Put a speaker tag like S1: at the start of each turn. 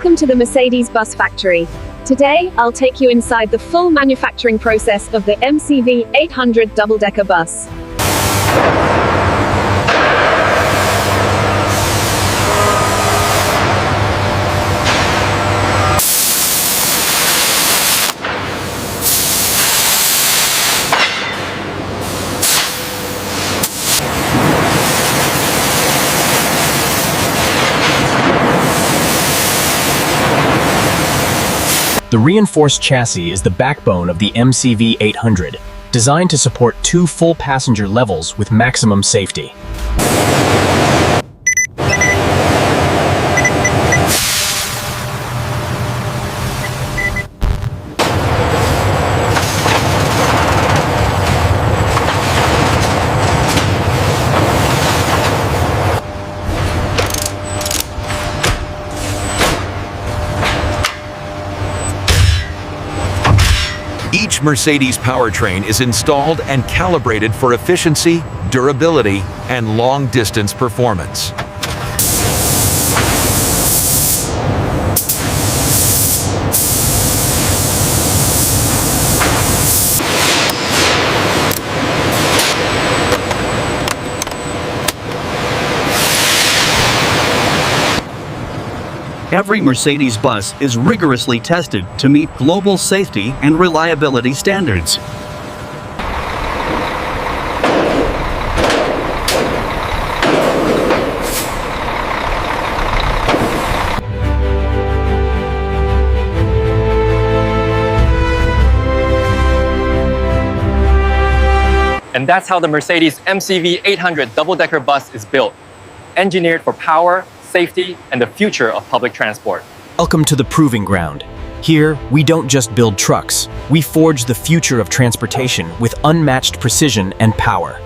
S1: Welcome to the Mercedes bus factory. Today, I'll take you inside the full manufacturing process of the MCV 800 double-decker bus.
S2: The reinforced chassis is the backbone of the MCV 800, designed to support two full passenger levels with maximum safety.
S3: Each Mercedes powertrain is installed and calibrated for efficiency, durability, and long-distance performance.
S4: Every Mercedes bus is rigorously tested to meet global safety and reliability standards.
S5: And that's how the Mercedes MCV 800 double-decker bus is built. Engineered for power, safety, and the future of public transport.
S2: Welcome to the proving ground. Here, we don't just build trucks, we forge the future of transportation with unmatched precision and power.